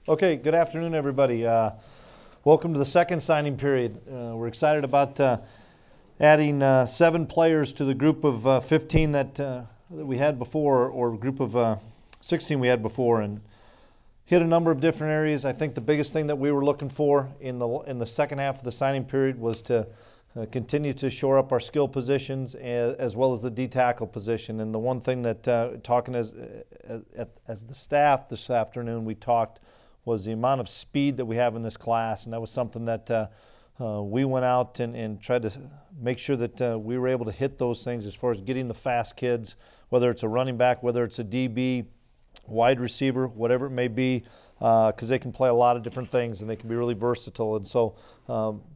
Okay, good afternoon, everybody. Welcome to the second signing period. We're excited about adding 7 players to the group of 15 that we had before, or group of 16 we had before, and hit a number of different areas. I think the biggest thing that we were looking for in the second half of the signing period was to continue to shore up our skill positions as well as the D-tackle position. And the one thing that talking as the staff this afternoon, we talked was the amount of speed that we have in this class, and that was something that we went out and tried to make sure that we were able to hit those things as far as getting the fast kids, whether it's a running back, whether it's a DB, wide receiver, whatever it may be, because they can play a lot of different things and they can be really versatile. And so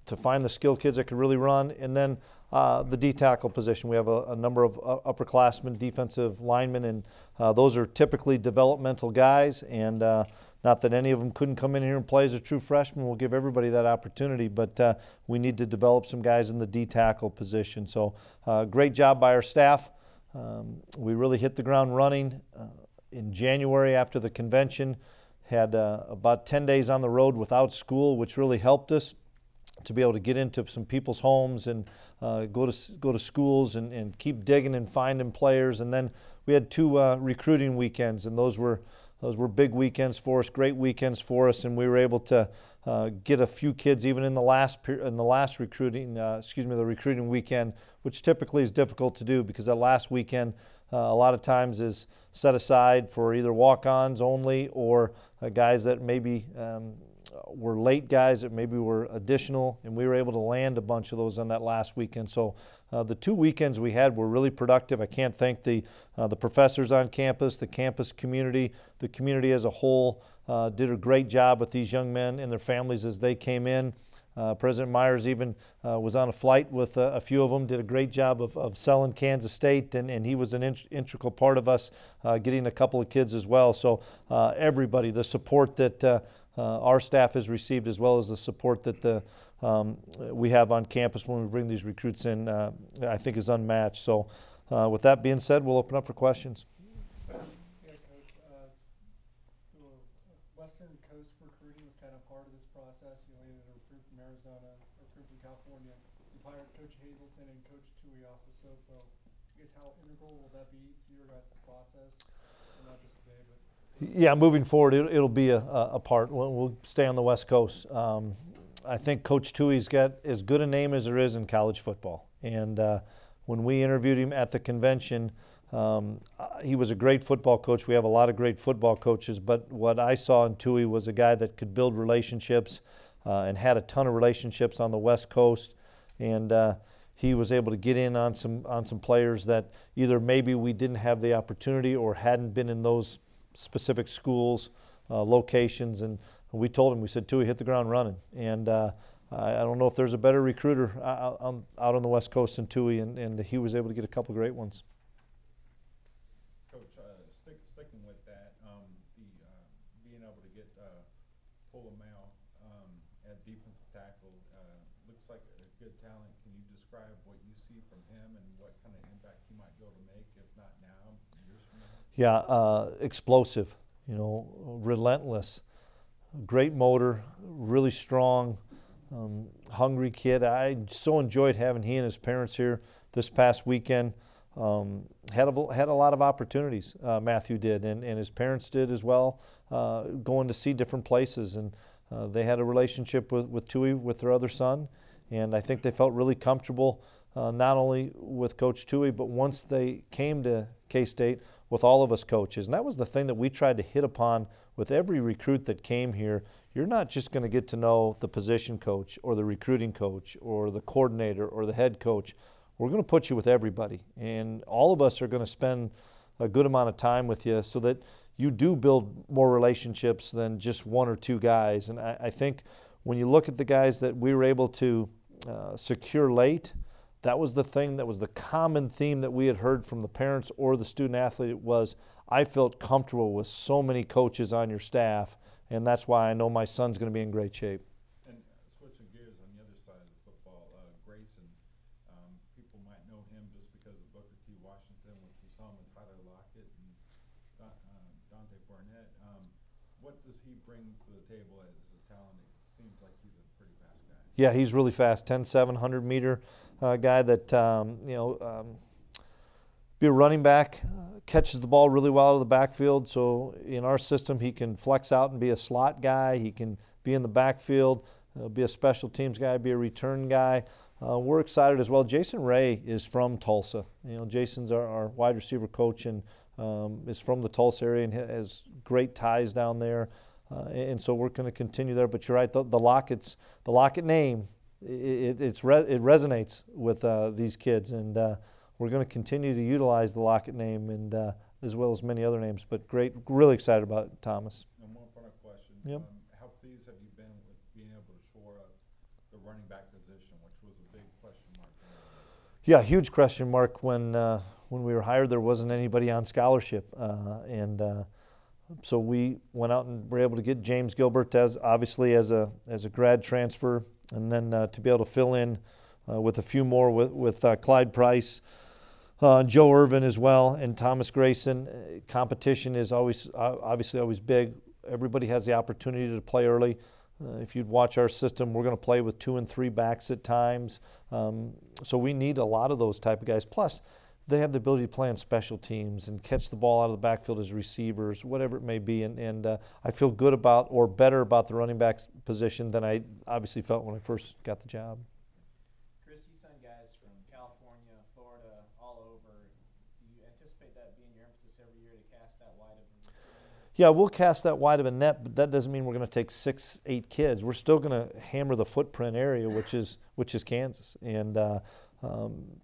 to find the skilled kids that can really run, and then the D-tackle position, we have a number of upperclassmen, defensive linemen, and those are typically developmental guys, and not that any of them couldn't come in here and play as a true freshman. We'll give everybody that opportunity, but we need to develop some guys in the D-tackle position. So great job by our staff. We really hit the ground running. In January after the convention, had about 10 days on the road without school, which really helped us to be able to get into some people's homes and go to schools and keep digging and finding players. And then we had 2 recruiting weekends, and those were big weekends for us, great weekends for us, and we were able to get a few kids even in the last recruiting, the recruiting weekend, which typically is difficult to do because that last weekend a lot of times is set aside for either walk-ons only or guys that maybe were late guys that maybe were additional, and we were able to land a bunch of those on that last weekend. So the 2 weekends we had were really productive. I can't thank the professors on campus, the campus community, the community as a whole did a great job with these young men and their families as they came in. President Myers even was on a flight with a few of them, did a great job of selling Kansas State, and he was an integral part of us getting a couple of kids as well. So everybody, the support that our staff has received as well as the support that we have on campus when we bring these recruits in, I think is unmatched. So with that being said, we'll open up for questions. Western Coast recruiting was kind of part of this process. You landed a recruit from Arizona, a recruit from California. You hired Coach Hazleton and Coach Tui also. So, I guess how integral will that be to your guys' process? And not just today, but yeah, moving forward, it'll be a part. We'll stay on the West Coast. I think Coach Tui's got as good a name as there is in college football. And when we interviewed him at the convention, he was a great football coach. We have a lot of great football coaches, but what I saw in Tui was a guy that could build relationships and had a ton of relationships on the West Coast. And he was able to get in on some players that either maybe we didn't have the opportunity or hadn't been in those specific schools, locations, and we told him, we said, Tui, hit the ground running. And I don't know if there's a better recruiter out on the West Coast than Tui, and he was able to get a couple great ones. Coach, sticking with that, being able to get Fullamel at defensive tackle looks like a good talent. Can you describe what you see from him and what kind of impact he might be able to make, if not now, years from now? Yeah, explosive, relentless, great motor, really strong, hungry kid. I so enjoyed having he and his parents here this past weekend. Had a lot of opportunities, Matthew did, and his parents did as well, going to see different places. And they had a relationship with Tui, with their other son, and I think they felt really comfortable not only with Coach Tui, but once they came to K-State, with all of us coaches. And that was the thing that we tried to hit upon with every recruit that came here. You're not just going to get to know the position coach or the recruiting coach or the coordinator or the head coach. We're going to put you with everybody. And all of us are going to spend a good amount of time with you so that you do build more relationships than just 1 or 2 guys. And I think when you look at the guys that we were able to secure late, that was the thing, that was the common theme that we had heard from the parents or the student athlete was, I felt comfortable with so many coaches on your staff, and that's why I know my son's going to be in great shape. And switching gears on the other side of the football, Grayson, people might know him just because of Booker T. Washington, which was home with Tyler Lockett and Dante Barnett. What does he bring to the the table as a talent, it seems like he's a pretty fast guy. Yeah, he's really fast, 10.7, 100-meter guy that, be a running back, catches the ball really well out of the backfield. So in our system, he can flex out and be a slot guy. He can be in the backfield, be a special teams guy, be a return guy. We're excited as well. Jason Ray is from Tulsa. Jason's our wide receiver coach and is from the Tulsa area and has great ties down there. And so we're going to continue there. But you're right, the Lockett name, it resonates with these kids, and we're going to continue to utilize the Lockett name and as well as many other names. But great, really excited about Thomas. And one final question. Yep. How pleased have you been with being able to shore up the running back position, which was a big question mark? Yeah, huge question mark when we were hired. There wasn't anybody on scholarship, so we went out and were able to get James Gilbert as a grad transfer, and then to be able to fill in with a few more with Clyde Price, Joe Irvin as well, and Thomas Grayson. Competition is obviously always big. Everybody has the opportunity to play early. If you'd watch our system, we're going to play with 2 and 3 backs at times. So we need a lot of those type of guys. Plus, they have the ability to play on special teams and catch the ball out of the backfield as receivers, whatever it may be. And I feel good about or better about the running back position than I obviously felt when I first got the job. Chris, you signed guys from California, Florida, all over. Do you anticipate that being your emphasis every year to cast that wide of a net? Yeah, we'll cast that wide of a net, but that doesn't mean we're going to take 6, 8 kids. We're still going to hammer the footprint area, which is Kansas and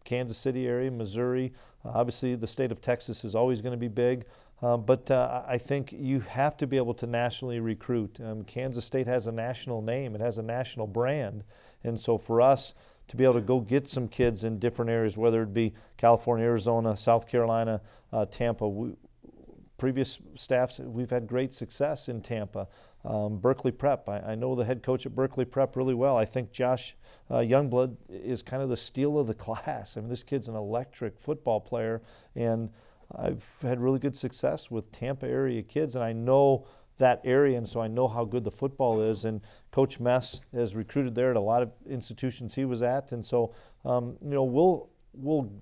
Kansas City area, Missouri. Obviously, the state of Texas is always going to be big, but I think you have to be able to nationally recruit. Kansas State has a national name; it has a national brand, and so for us to be able to go get some kids in different areas, whether it be California, Arizona, South Carolina, Tampa. Previous staffs, we've had great success in Tampa. Berkeley Prep, I know the head coach at Berkeley Prep really well. I think Josh Youngblood is kind of the steal of the class. I mean, this kid's an electric football player, and I've had really good success with Tampa area kids, and I know that area, and so I know how good the football is. And Coach Mess has recruited there at a lot of institutions he was at, and so we'll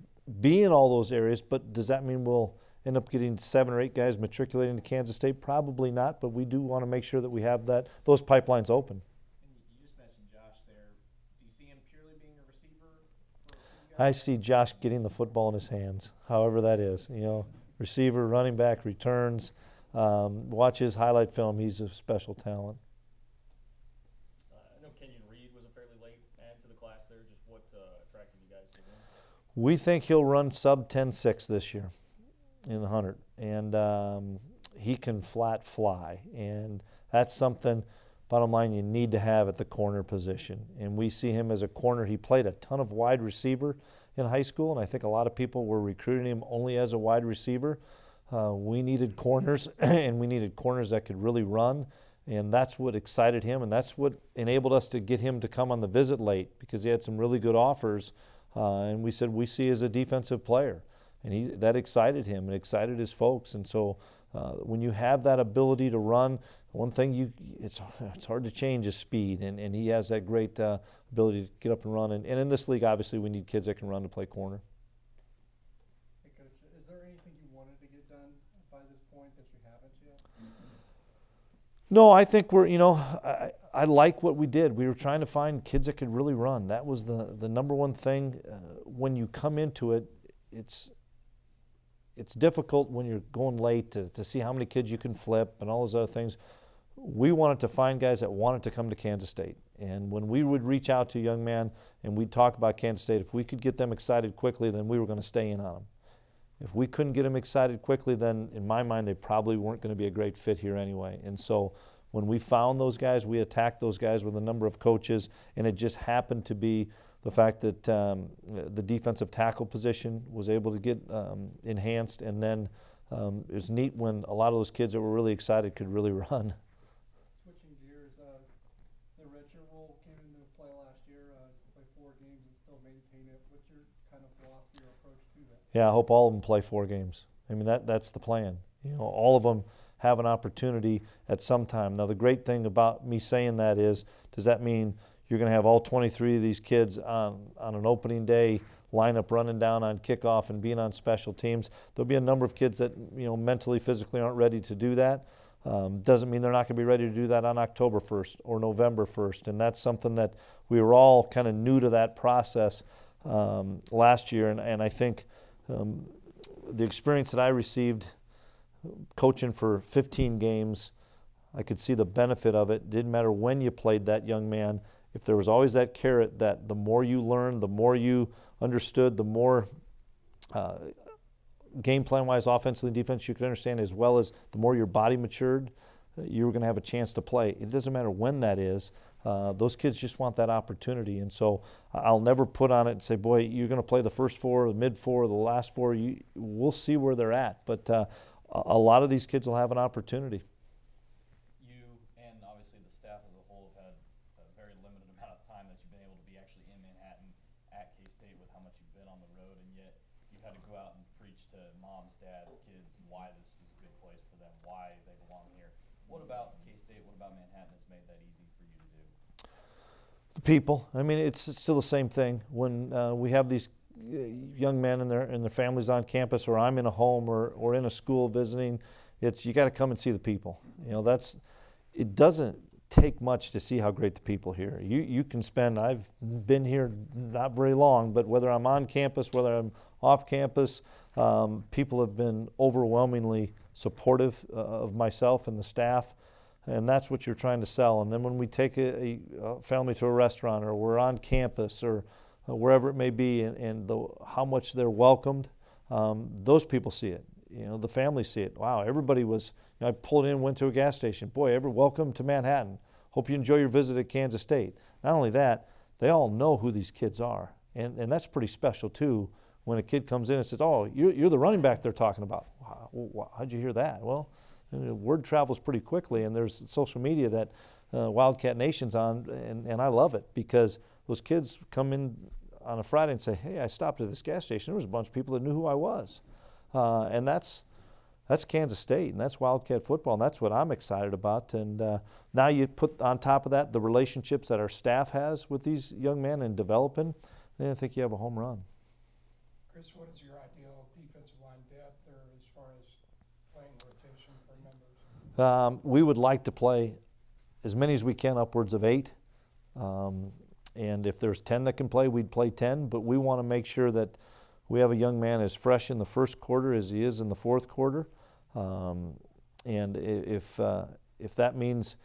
be in all those areas. But does that mean we'll end up getting 7 or 8 guys matriculating to Kansas State? Probably not, but we do want to make sure that we have those pipelines open. And you just mentioned Josh there. Do you see him purely being a receiver for you guys? I see Josh getting the football in his hands, however that is. Receiver, running back, returns. Watch his highlight film. He's a special talent. I know Kenyon Reed was a fairly late add to the class there. Just what attracted you guys to him? We think he'll run sub 10.6 this year in the 100, and he can flat fly, and that's something, bottom line, you need to have at the corner position. And we see him as a corner. He played a ton of wide receiver in high school, and I think a lot of people were recruiting him only as a wide receiver. We needed corners, and we needed corners that could really run, and that's what excited him, and that's what enabled us to get him to come on the visit late, because he had some really good offers, and we said we see as a defensive player. And that excited him and excited his folks. And so when you have that ability to run, one thing it's hard to change is speed. And he has that great ability to get up and run. And in this league, obviously, we need kids that can run to play corner. Hey, Coach, is there anything you wanted to get done by this point that you haven't yet? No, I think I like what we did. We were trying to find kids that could really run. That was the number one thing. When you come into it, it's difficult when you're going late to see how many kids you can flip and all those other things. We wanted to find guys that wanted to come to Kansas State. And when we would reach out to a young man and we'd talk about Kansas State, if we could get them excited quickly, then we were going to stay in on them. If we couldn't get them excited quickly, then in my mind they probably weren't going to be a great fit here anyway. And so when we found those guys, we attacked those guys with a number of coaches, and it just happened to be the fact that the defensive tackle position was able to get enhanced, and then it was neat when a lot of those kids that were really excited could really run. Switching gears, the redshirt rule came into play last year, play 4 games and still maintain it. What's your kind of philosophy or approach to that? Yeah, I hope all of them play 4 games. I mean, that's the plan. All of them have an opportunity at some time. Now, the great thing about me saying that is, does that mean you're going to have all 23 of these kids on an opening day lineup running down on kickoff and being on special teams? There'll be a number of kids that, mentally, physically aren't ready to do that. Doesn't mean they're not going to be ready to do that on October 1st or November 1st. And that's something that we were all kind of new to that process last year. And I think the experience that I received coaching for 15 games, I could see the benefit of it. Didn't matter when you played that young man. If there was always that carrot that the more you learned, the more you understood, the more game plan-wise, offensively and defense you could understand, as well as the more your body matured, you were going to have a chance to play. It doesn't matter when that is. Those kids just want that opportunity. And so I'll never put on it and say, boy, you're going to play the first four, the mid four, the last four. We'll see where they're at. But a lot of these kids will have an opportunity. You and obviously the staff as a whole have had a very limited amount of time that you've been able to be actually in Manhattan at K-State with how much you've been on the road, and yet you've had to go out and preach to moms, dads, kids why this is a good place for them, why they belong here. What about K-State, what about Manhattan has made that easy for you to do? The people. I mean, it's still the same thing. When we have these young men and their families on campus, or I'm in a home or in a school visiting, it's you got to come and see the people. It doesn't take much to see how great the people here. You can spend, I've been here not very long, but whether I'm on campus, whether I'm off campus, people have been overwhelmingly supportive of myself and the staff, and that's what you're trying to sell. And then when we take a family to a restaurant, or we're on campus, or wherever it may be, and how much they're welcomed, those people see it. The families see it. Wow, everybody was, I pulled in, went to a gas station. Boy, welcome to Manhattan. Hope you enjoy your visit at Kansas State. Not only that, they all know who these kids are. And that's pretty special, too, when a kid comes in and says, oh, you're the running back they're talking about. Wow, how'd you hear that? Well, word travels pretty quickly, and there's social media that Wildcat Nation's on, and I love it, because those kids come in on a Friday and say, hey, I stopped at this gas station. There was a bunch of people that knew who I was. And that's Kansas State, and that's Wildcat football, and that's what I'm excited about. And now you put on top of that the relationships that our staff has with these young men and developing, then I think you have a home run. Chris, what is your ideal defensive line depth, or as far as playing rotation for members? We would like to play as many as we can, upwards of 8. And if there's 10 that can play, we'd play 10. But we want to make sure that we have a young man as fresh in the first quarter as he is in the fourth quarter. And if that means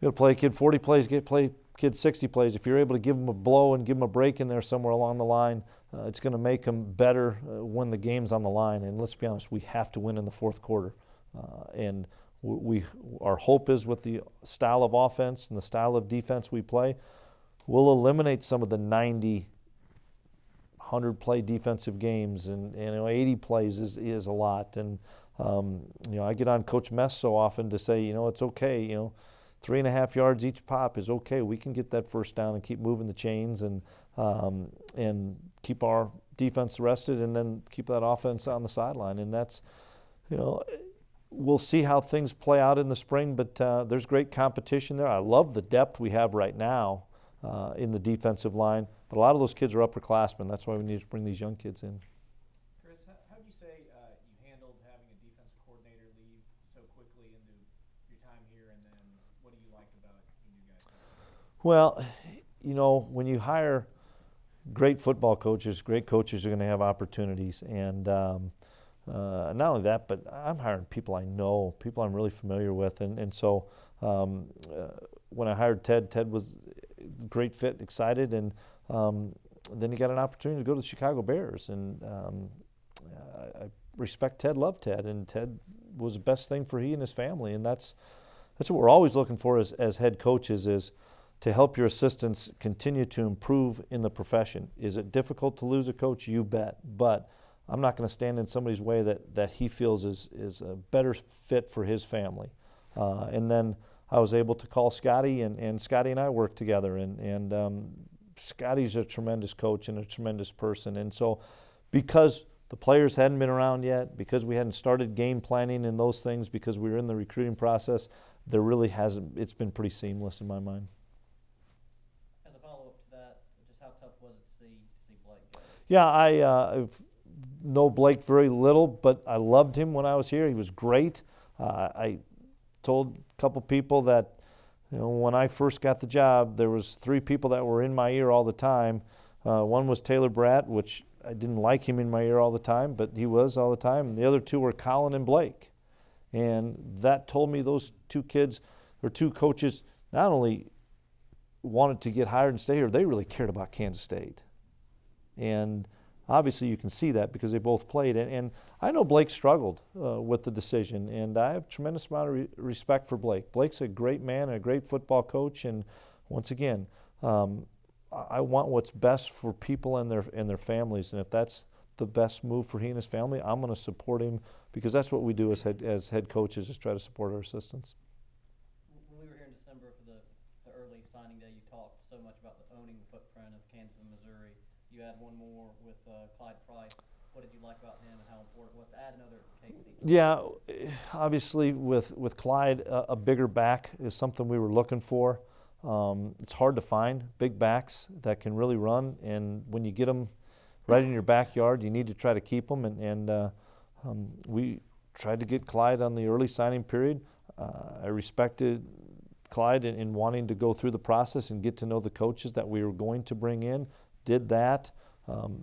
you got to play a kid 40 plays, play kid 60 plays, if you're able to give them a blow and give them a break in there somewhere along the line, it's going to make them better when the game's on the line. And let's be honest, we have to win in the fourth quarter. And our hope is, with the style of offense and the style of defense we play, we'll eliminate some of the 90, 100-play defensive games, and 80 plays is a lot. And I get on Coach Mess so often to say, it's okay. 3.5 yards each pop is okay. We can get that first down and keep moving the chains, and keep our defense rested, and then keep that offense on the sideline. And that's, we'll see how things play out in the spring, but there's great competition there. I love the depth we have right now in the defensive line, but a lot of those kids are upperclassmen. That's why we need to bring these young kids in. Chris, how would you say you handled having a defensive coordinator leave so quickly into your time here, and then what do you like about the new guys? Well, when you hire great football coaches, great coaches are going to have opportunities. And not only that, but I'm hiring people I know, people I'm really familiar with. And so when I hired Ted was a great fit, excited. And then he got an opportunity to go to the Chicago Bears. And I respect Ted, love Ted. And Ted was the best thing for he and his family. And that's what we're always looking for as head coaches, is to help your assistants continue to improve in the profession. Is it difficult to lose a coach? You bet. But I'm not going to stand in somebody's way that he feels is a better fit for his family. And then I was able to call Scotty, and Scotty and I worked together. And Scotty's a tremendous coach and a tremendous person. And so because the players hadn't been around yet, because we hadn't started game planning and those things, because we were in the recruiting process, there really hasn't. It's been pretty seamless in my mind. As a follow-up to that, just how tough was it to see Blake go? Yeah, I know Blake very little, but I loved him when I was here. He was great. I told a couple people that, when I first got the job, there was 3 people that were in my ear all the time. One was Taylor Bratt, which I didn't like him in my ear all the time, but he was all the time. And the other 2 were Colin and Blake. And that told me those 2 kids, or 2 coaches, not only wanted to get hired and stay here, they really cared about Kansas State. And obviously you can see that because they both played. And I know Blake struggled with the decision, and I have a tremendous amount of respect for Blake. Blake's a great man and a great football coach, and once again, I want what's best for people and their families, and if that's the best move for he and his family, I'm going to support him, because that's what we do as head coaches, is try to support our assistants. When we were here in December for the early signing day, you talked so much about owning the footprint of Kansas and Missouri. You had one more with Clyde Price. What did you like about him, and how important was it to add another KC? Yeah, obviously with Clyde, a bigger back is something we were looking for. It's hard to find big backs that can really run, and when you get them right in your backyard, you need to try to keep them. And we tried to get Clyde on the early signing period. I respected Clyde in wanting to go through the process and get to know the coaches that we were going to bring in. Did that.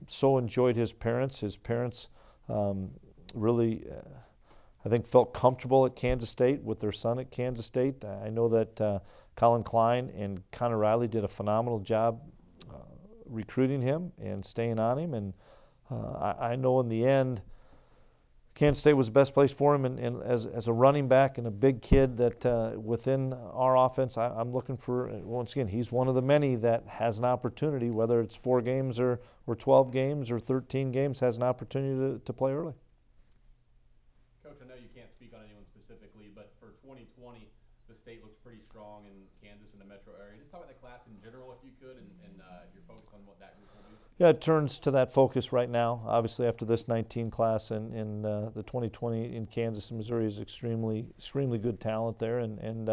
So enjoyed his parents. His parents really, I think, felt comfortable at Kansas State with their son at Kansas State. I know that Colin Klein and Connor Riley did a phenomenal job recruiting him and staying on him. And I know in the end, Kansas State was the best place for him, and as a running back and a big kid that within our offense, I'm looking for, once again, he's one of the many that has an opportunity, whether it's 4 games or 12 games or 13 games, has an opportunity to play early. Coach, I know you can't speak on anyone specifically, but for 2020, the state looks pretty strong in Kansas and the metro area. Just talk about the class in general, if you could, and your focus on what that group will do. Yeah, it turns to that focus right now. Obviously, after this 19 class and the 2020 in Kansas and Missouri is extremely good talent there, and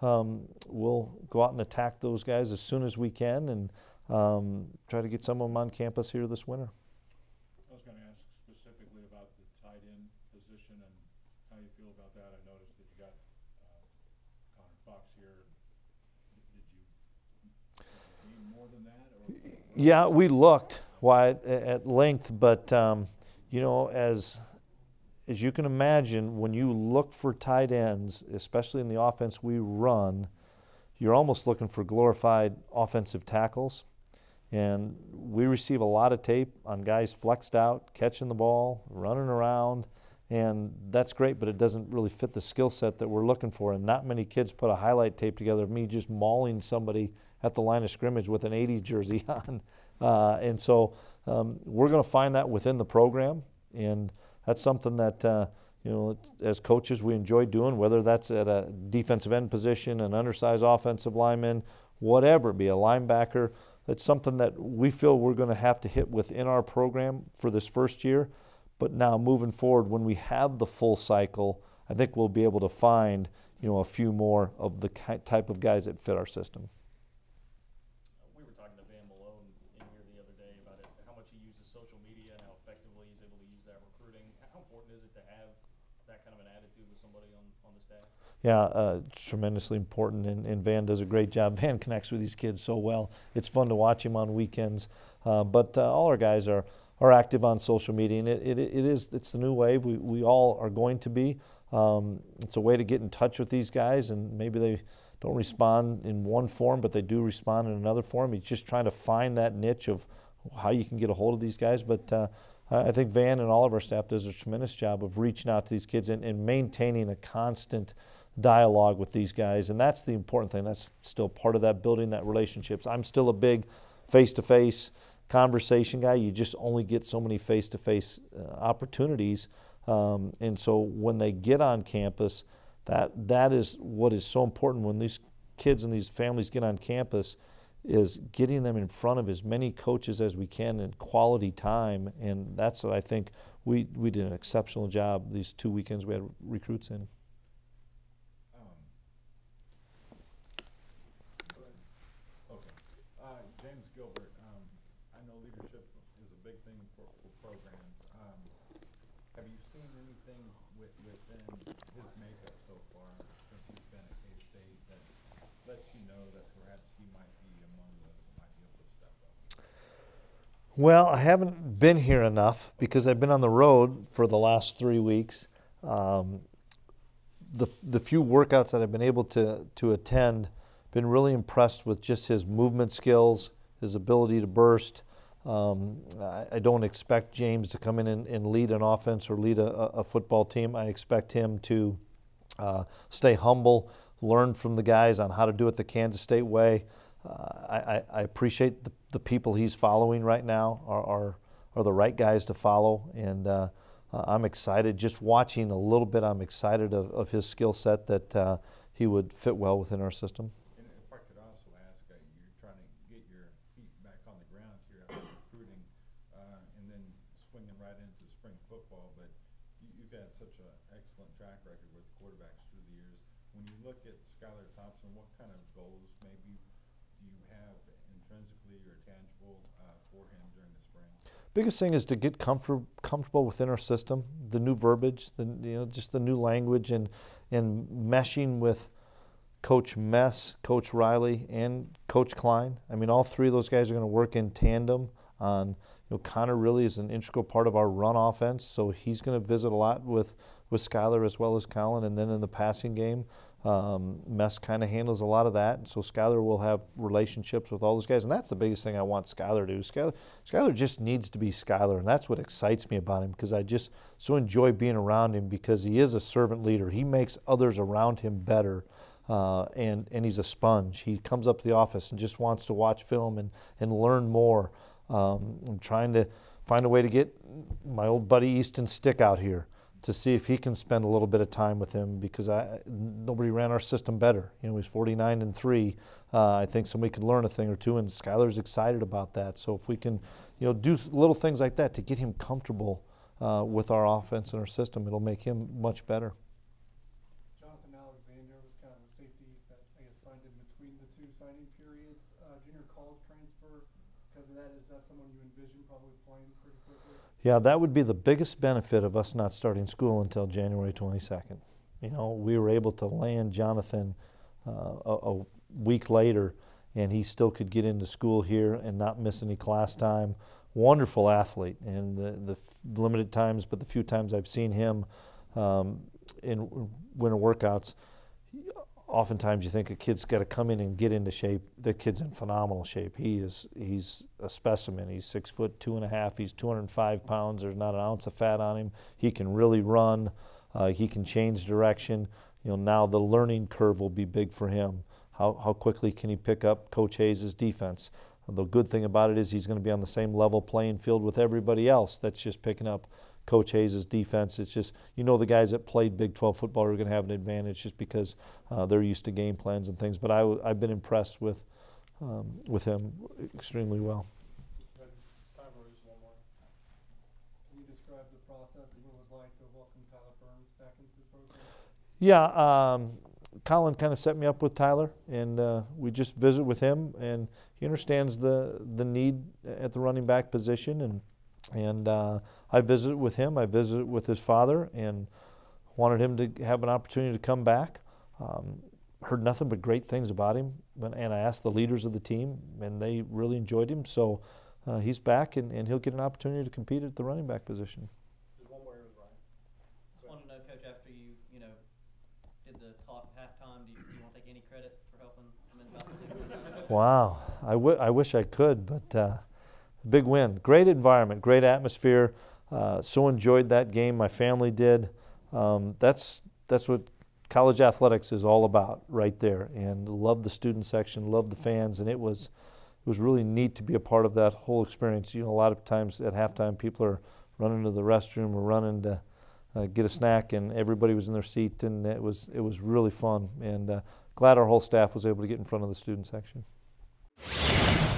we'll go out and attack those guys as soon as we can, and try to get some of them on campus here this winter. I was going to ask specifically about the tight end position and how you feel about that. I noticed that you got Connor Fox here. Did you need more than that? Or? Yeah, we looked, Wyatt, at length, but as you can imagine, when you look for tight ends, especially in the offense we run, you're almost looking for glorified offensive tackles. And we receive a lot of tape on guys flexed out, catching the ball, running around, and that's great, but it doesn't really fit the skill set that we're looking for. And not many kids put a highlight tape together of me just mauling somebody at the line of scrimmage with an 80 jersey on. And so we're going to find that within the program, and that's something that, as coaches we enjoy doing, whether that's at a defensive end position, an undersized offensive lineman, whatever, be a linebacker. It's something that we feel we're going to have to hit within our program for this first year. But now moving forward, when we have the full cycle, I think we'll be able to find, a few more of the type of guys that fit our system. We were talking to Van Malone in here the other day about how much he uses social media and how effectively he's able to use that recruiting. How important is it to have that kind of an attitude with somebody on the staff? Yeah, tremendously important, and Van does a great job. Van connects with these kids so well. It's fun to watch him on weekends. But all our guys are active on social media, and it's the new wave. We all are going to be. It's a way to get in touch with these guys, and maybe they don't respond in one form, but they do respond in another form. He's just trying to find that niche of how you can get a hold of these guys. But I think Van and all of our staff does a tremendous job of reaching out to these kids and maintaining a constant dialogue with these guys, and that's the important thing. That's still part of that, building that relationships. I'm still a big face-to-face conversation guy. You just only get so many face-to-face opportunities, and so when they get on campus, that is what is so important. When these kids and these families get on campus, is getting them in front of as many coaches as we can in quality time, and that's what I think we did an exceptional job these 2 weekends we had recruits in. James Gilbert, I know leadership is a big thing for programs. Have you seen anything within his makeup so far since he's been at K-State that lets you know that perhaps he might be among those that might be able to step up? Well, I haven't been here enough because I've been on the road for the last 3 weeks. The few workouts that I've been able to attend, been really impressed with just his movement skills, his ability to burst. I don't expect James to come in and lead an offense or lead a football team. I expect him to stay humble, learn from the guys on how to do it the Kansas State way. I appreciate the people he's following right now are the right guys to follow, and I'm excited. Just watching a little bit, I'm excited of his skill set that he would fit well within our system. And if I could also ask, you're trying to get your feet back on the ground here after recruiting, and then swinging right into spring football, but you've had such an excellent track record with quarterbacks through the years. When you look at Skylar Thompson, what kind of goals maybe do you have intrinsically or tangible for him during the spring? Biggest thing is to get comfortable within our system, the new verbiage, just the new language, and meshing with Coach Mess, Coach Riley, and Coach Klein. I mean, all three of those guys are going to work in tandem on. Connor really is an integral part of our run offense, so he's going to visit a lot with Skylar as well as Colin, and then in the passing game, Mess kind of handles a lot of that, and so Skylar will have relationships with all those guys, and that's the biggest thing I want Skylar to do. Skylar just needs to be Skylar, and that's what excites me about him, because I just so enjoy being around him, because he is a servant leader. He makes others around him better, and he's a sponge. He comes up to the office and just wants to watch film and learn more. I'm trying to find a way to get my old buddy Easton Stick out here to see if he can spend a little bit of time with him, because nobody ran our system better. He's 49-3. I think somebody could learn a thing or two, and Skylar's excited about that. So if we can, do little things like that to get him comfortable with our offense and our system, it'll make him much better. Jonathan Alexander was kind of a safety that I guess signed in between the two signing periods. Junior college transfer. Because of that, is that someone you envision probably playing pretty quickly? Yeah, that would be the biggest benefit of us not starting school until January 22nd. We were able to land Jonathan a week later, and he still could get into school here and not miss any class time. Wonderful athlete, and the limited times, but the few times I've seen him in winter workouts, oftentimes you think a kid's got to come in and get into shape. The kid's in phenomenal shape. He's a specimen. He's 6'2.5". He's 205 pounds. There's not an ounce of fat on him. He can really run. He can change direction. Now the learning curve will be big for him. How quickly can he pick up Coach Hayes' defense? The good thing about it is he's going to be on the same level playing field with everybody else that's just picking up Coach Hayes' defense. It's just, the guys that played Big 12 football are going to have an advantage just because they're used to game plans and things. But I've been impressed with him extremely well. Time for just one more. Can you describe the process of what it was like to welcome Tyler Burns back into the program? Yeah, Colin kind of set me up with Tyler, and we just visit with him, and he understands the need at the running back position, and I visited with him. I visited with his father and wanted him to have an opportunity to come back. Heard nothing but great things about him, and I asked the leaders of the team, and they really enjoyed him. So he's back, and he'll get an opportunity to compete at the running back position. There's one more here, Brian. Just want to know, Coach, after you did the talk at halftime, do you want to take any credit for helping him in about Wow, I wish I could, but big win. Great environment, great atmosphere. So enjoyed that game. My family did. That's what college athletics is all about right there. And loved the student section, loved the fans, and it was really neat to be a part of that whole experience. A lot of times at halftime people are running to the restroom or running to get a snack, and everybody was in their seat, and it was really fun. And glad our whole staff was able to get in front of the student section. Bye.